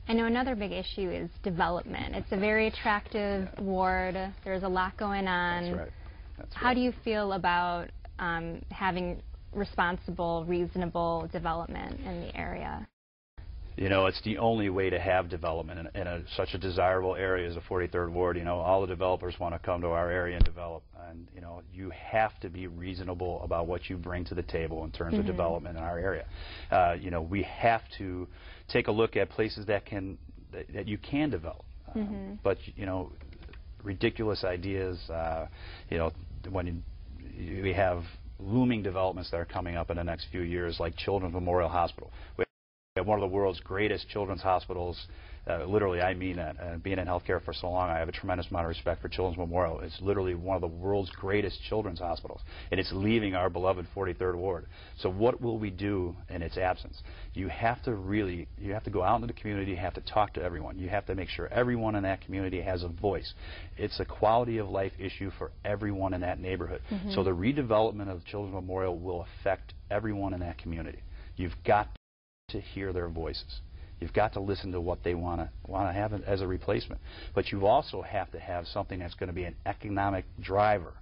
I know another big issue is development. It's a very attractive ward. There's a lot going on. That's right. How do you feel about having responsible, reasonable development in the area? You know, it's the only way to have development in such a desirable area as the 43rd Ward. You know, all the developers want to come to our area and develop. And, you know, you have to be reasonable about what you bring to the table in terms of development in our area. You know, we have to take a look at places that you can develop. But, you know, ridiculous ideas, you know, when we have looming developments that are coming up in the next few years, like Children's Memorial Hospital. We have one of the world's greatest children's hospitals. Literally, I mean that. Being in healthcare for so long, I have a tremendous amount of respect for Children's Memorial. It's literally one of the world's greatest children's hospitals, and it's leaving our beloved 43rd Ward. So what will we do in its absence? You have to go out into the community, you have to talk to everyone. You have to make sure everyone in that community has a voice. It's a quality of life issue for everyone in that neighborhood. So the redevelopment of Children's Memorial will affect everyone in that community. You've got to hear their voices. You've got to listen to what they want to have as a replacement. But you also have to have something that's going to be an economic driver,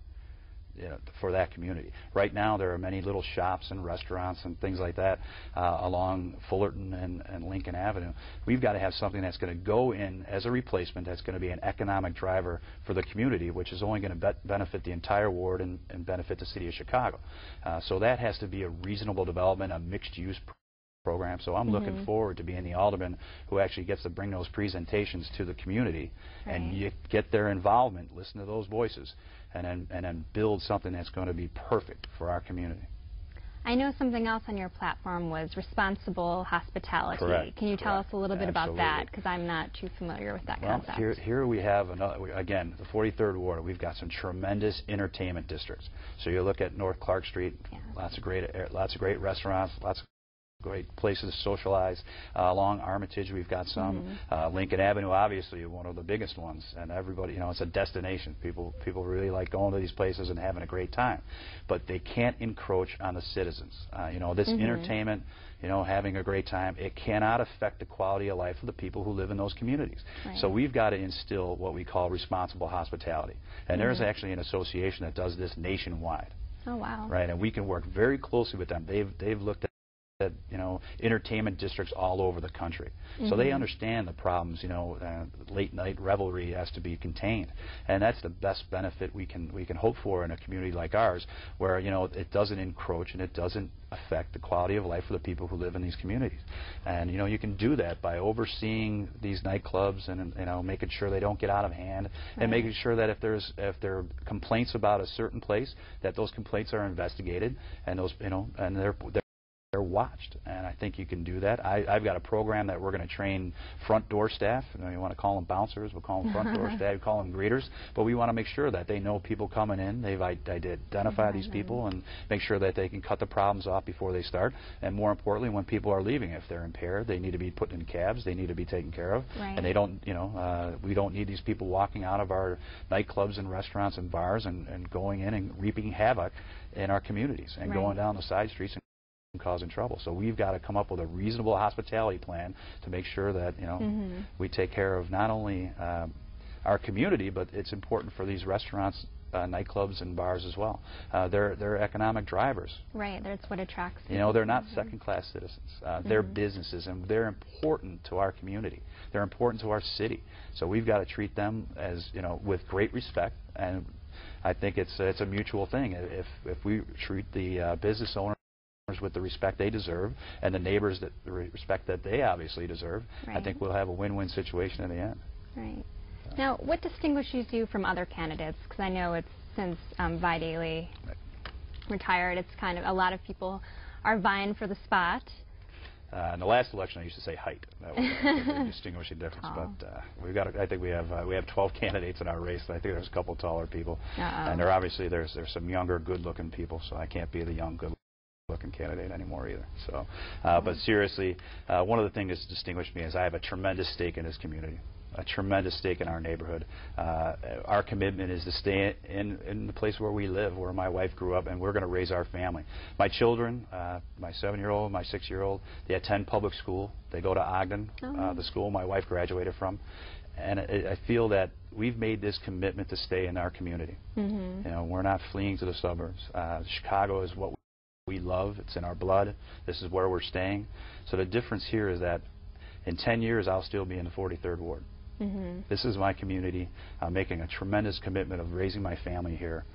you know, for that community. Right now, there are many little shops and restaurants and things like that along Fullerton and Lincoln Avenue. We've got to have something that's going to go in as a replacement that's going to be an economic driver for the community, which is only going to benefit the entire ward and benefit the city of Chicago. So that has to be a reasonable development, a mixed-use program. So I'm looking forward to being the alderman who actually gets to bring those presentations to the community and you get their involvement, listen to those voices, and then build something that's going to be perfect for our community. I know something else on your platform was responsible hospitality. Correct. Can you tell us a little bit about that? Because Absolutely. I'm not too familiar with that Well, concept. here we have another, again, the 43rd Ward. We've got some tremendous entertainment districts. So you look at North Clark Street, lots of great restaurants, lots of great places to socialize. Along Armitage, we've got some. Lincoln Avenue, obviously, one of the biggest ones, and everybody, you know, it's a destination. People really like going to these places and having a great time, but they can't encroach on the citizens. You know, this entertainment, you know, having a great time, it cannot affect the quality of life of the people who live in those communities. So we've got to instill what we call responsible hospitality, and there's actually an association that does this nationwide. Oh, wow. Right, and we can work very closely with them. They've looked at, you know, entertainment districts all over the country. So they understand the problems, you know, late night revelry has to be contained. And that's the best benefit we can hope for in a community like ours, where, you know, it doesn't encroach and it doesn't affect the quality of life for the people who live in these communities. And, you know, you can do that by overseeing these nightclubs and, you know, making sure they don't get out of hand and making sure that if there are complaints about a certain place, that those complaints are investigated and those, you know, and they're watched, and I think you can do that. I've got a program that we're going to train front door staff. You know, you want to call them bouncers, we'll call them front door staff, we call them greeters, but we want to make sure that they know people coming in, they've identified these people and make sure that they can cut the problems off before they start, and more importantly, when people are leaving, if they're impaired, they need to be put in cabs, they need to be taken care of, and they don't, you know, we don't need these people walking out of our nightclubs and restaurants and bars and going in and reaping havoc in our communities and going down the side streets and causing trouble. So we've got to come up with a reasonable hospitality plan to make sure that, you know, we take care of not only our community, but it's important for these restaurants, nightclubs and bars as well. They're economic drivers. Right, that's what attracts people. You know, they're not second-class citizens. They're businesses, and they're important to our community. They're important to our city. So we've got to treat them as, you know, with great respect, and I think it's a mutual thing. If we treat the business owners with the respect they deserve, and the neighbors the respect that they obviously deserve, I think we'll have a win-win situation in the end. Right. Now, what distinguishes you from other candidates? Because I know it's since Vi Daly retired, it's kind of a lot of people are vying for the spot. In the last election, I used to say height. That was a distinguishing difference. But we've got. I think we have 12 candidates in our race. And I think there's a couple taller people, and there's some younger, good-looking people. So I can't be the young, good-looking Republican candidate anymore either. So, but seriously, one of the things that's distinguished me is I have a tremendous stake in this community, a tremendous stake in our neighborhood. Our commitment is to stay in the place where we live, where my wife grew up, and we're going to raise our family. My children, my 7-year-old, my 6-year-old, they attend public school. They go to Ogden, the school my wife graduated from. And I feel that we've made this commitment to stay in our community. You know, we're not fleeing to the suburbs. Chicago is what we love. It's in our blood. This is where we're staying. So the difference here is that in 10 years, I'll still be in the 43rd Ward. This is my community. I'm making a tremendous commitment of raising my family here,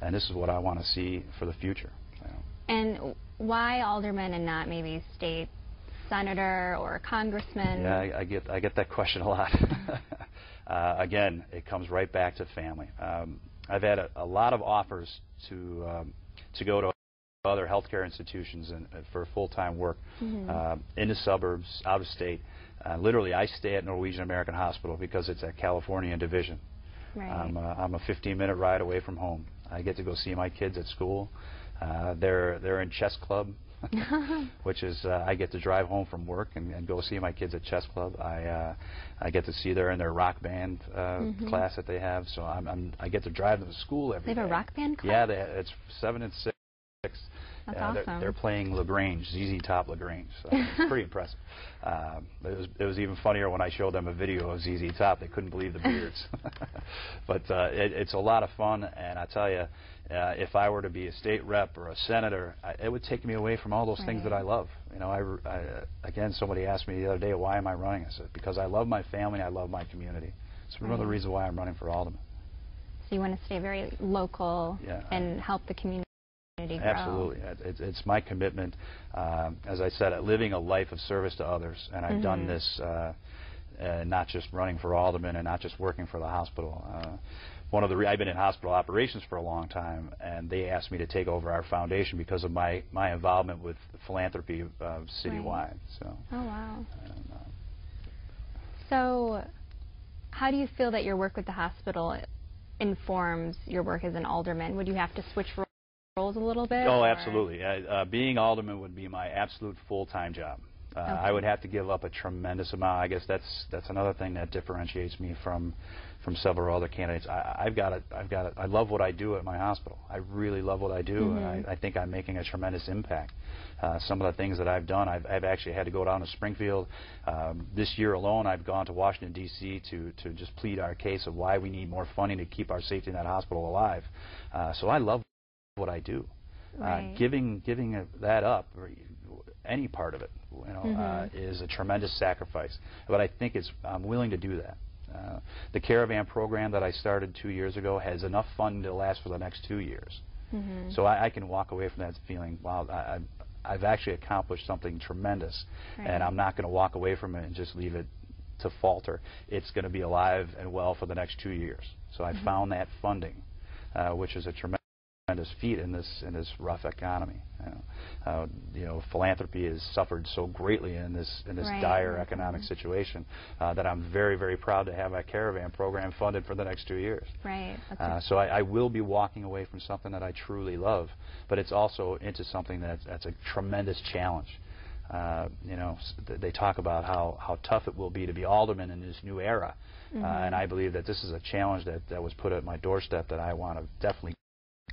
and this is what I want to see for the future. You know. And why alderman and not maybe state senator or congressman? Yeah, I get that question a lot. Again, it comes right back to family. I've had a lot of offers to go to other healthcare institutions and for full-time work in the suburbs, out of state. Literally, I stay at Norwegian American Hospital because it's a California division. Right. I'm a 15-minute ride away from home. I get to go see my kids at school. They're in chess club, which is I get to drive home from work and go see my kids at chess club. I get to see they're in their rock band class that they have. So I get to drive them to school every day. They have a rock band class? Yeah, it's 7 and 6. That's awesome. They're playing LaGrange, ZZ Top LaGrange. So it's pretty impressive. It was even funnier when I showed them a video of ZZ Top. They couldn't believe the beards. But it's a lot of fun, and I tell you, if I were to be a state rep or a senator, it would take me away from all those things that I love. You know, again, somebody asked me the other day, why am I running? I said, because I love my family, I love my community. It's one of the reasons why I'm running for alderman. So you want to stay very local and help the community. Absolutely. It's my commitment, as I said, living a life of service to others, and I've done this not just running for alderman and not just working for the hospital. I've been in hospital operations for a long time, and they asked me to take over our foundation because of my involvement with philanthropy citywide. Right. So. Oh wow. So, how do you feel that your work with the hospital informs your work as an alderman? Would you have to switch roles a little bit? Oh, absolutely. Being alderman would be my absolute full-time job. I would have to give up a tremendous amount. I guess that's another thing that differentiates me from several other candidates. I love what I do at my hospital. I really love what I do, and I think I'm making a tremendous impact. Some of the things that I've done, I've actually had to go down to Springfield. This year alone, I've gone to Washington, D.C. to just plead our case of why we need more funding to keep our safety net hospital alive. So I love what I do. Right. Giving that up, or any part of it, you know, is a tremendous sacrifice. But I think I'm willing to do that. The Caravan program that I started 2 years ago has enough funding to last for the next 2 years. So I can walk away from that feeling, wow, I've actually accomplished something tremendous, and I'm not going to walk away from it and just leave it to falter. It's going to be alive and well for the next 2 years. So I found that funding, which is a tremendous feat in this rough economy. You know, philanthropy has suffered so greatly in this dire economic situation that I'm very, very proud to have my Caravan program funded for the next 2 years. Right. So I will be walking away from something that I truly love, but it's also into something that's a tremendous challenge. You know, they talk about how tough it will be to be alderman in this new era, and I believe that this is a challenge that was put at my doorstep that I want to definitely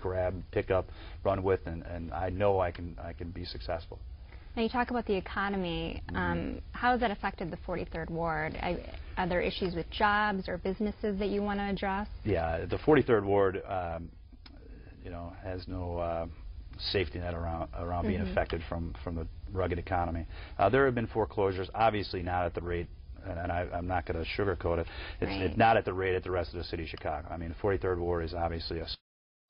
grab, pick up, run with, and I know I can be successful. Now you talk about the economy. How has that affected the 43rd Ward? Are there issues with jobs or businesses that you want to address? Yeah, the 43rd Ward, you know, has no safety net around being affected from the rugged economy. There have been foreclosures, obviously not at the rate, and I'm not going to sugarcoat it. It's not at the rate at the rest of the city of Chicago. I mean, the 43rd Ward is obviously a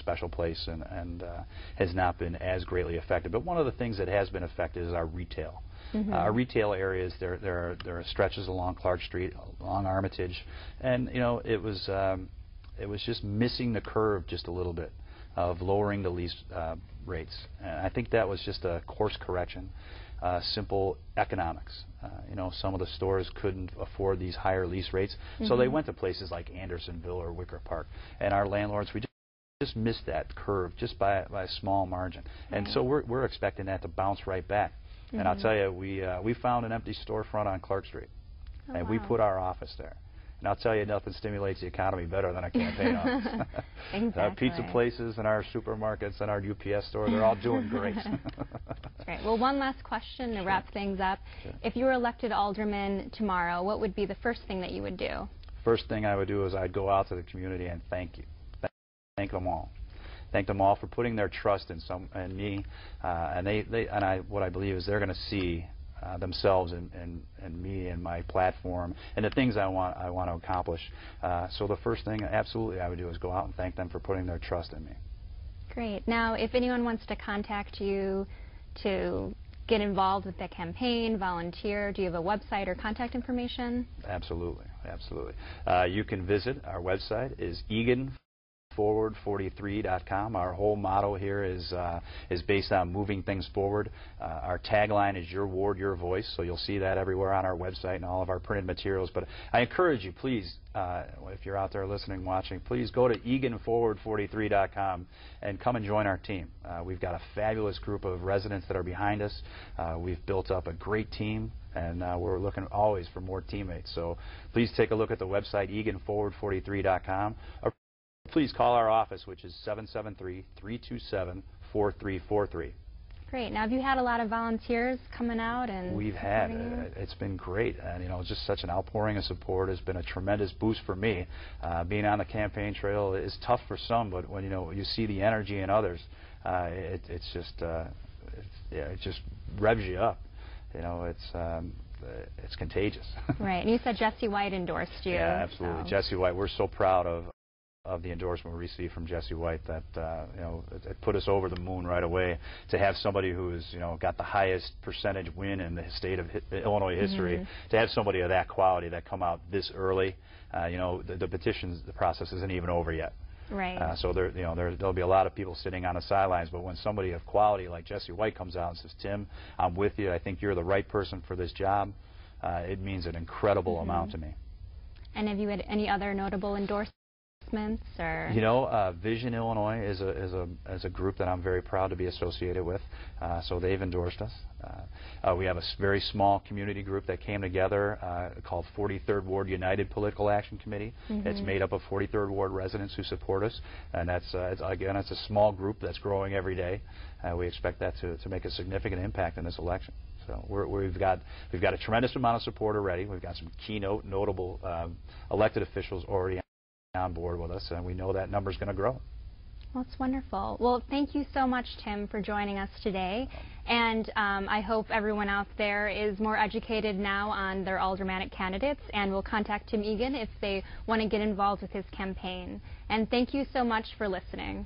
special place and has not been as greatly affected. But one of the things that has been affected is our retail. Our retail areas, there are stretches along Clark Street, along Armitage, and you know it was just missing the curve just a little bit of lowering the lease rates. And I think that was just a course correction, simple economics. You know, some of the stores couldn't afford these higher lease rates, so they went to places like Andersonville or Wicker Park, and our landlords, we just missed that curve just by a small margin. And so we're expecting that to bounce right back. And I'll tell you, we found an empty storefront on Clark Street, and we put our office there. And I'll tell you, nothing stimulates the economy better than a campaign office. Exactly. Our pizza places and our supermarkets and our UPS store, they're all doing great. That's great. Well, one last question to wrap things up. Sure. If you were elected alderman tomorrow, what would be the first thing that you would do? First thing I would do is I'd go out to the community and thank you. Thank them all. Thank them all for putting their trust in me, and what I believe is they're going to see themselves and me and my platform and the things I want to accomplish. So the first thing absolutely I would do is go out and thank them for putting their trust in me. Great. Now, if anyone wants to contact you to get involved with the campaign, volunteer, do you have a website or contact information? Absolutely, absolutely. You can visit our website is Egan forward43.com. Our whole motto here is based on moving things forward. Our tagline is your ward, your voice, so you'll see that everywhere on our website and all of our printed materials. But I encourage you, please, if you're out there listening, watching, please go to eganforward43.com and come and join our team. We've got a fabulous group of residents that are behind us. We've built up a great team, and we're looking always for more teammates. So please take a look at the website, eganforward43.com. Please call our office, which is 773-327-4343. Great. Now, have you had a lot of volunteers coming out and We've had. It's been great, and just such an outpouring of support has been a tremendous boost for me. Being on the campaign trail is tough for some, but when you see the energy in others, it just revs you up. It's contagious. Right. And you said Jesse White endorsed you. Yeah, absolutely. So. Jesse White. We're so proud of the endorsement we received from Jesse White that it put us over the moon right away to have somebody who has got the highest percentage win in the state of Illinois history, to have somebody of that quality that come out this early. The petitions, the process isn't even over yet. Right. So there'll be a lot of people sitting on the sidelines, but when somebody of quality like Jesse White comes out and says, "Tim, I'm with you. I think you're the right person for this job," it means an incredible amount to me. And have you had any other notable endorsements? Or? Vision Illinois is a group that I'm very proud to be associated with. So they've endorsed us. We have a very small community group that came together called 43rd Ward United Political Action Committee. It's made up of 43rd Ward residents who support us, and it's a small group that's growing every day. We expect that to make a significant impact in this election. So we've got a tremendous amount of support already. We've got some notable elected officials already on board with us, and we know that number is going to grow. Well, it's wonderful. Well, thank you so much, Tim, for joining us today. And I hope everyone out there is more educated now on their aldermanic candidates and will contact Tim Egan if they want to get involved with his campaign. And thank you so much for listening.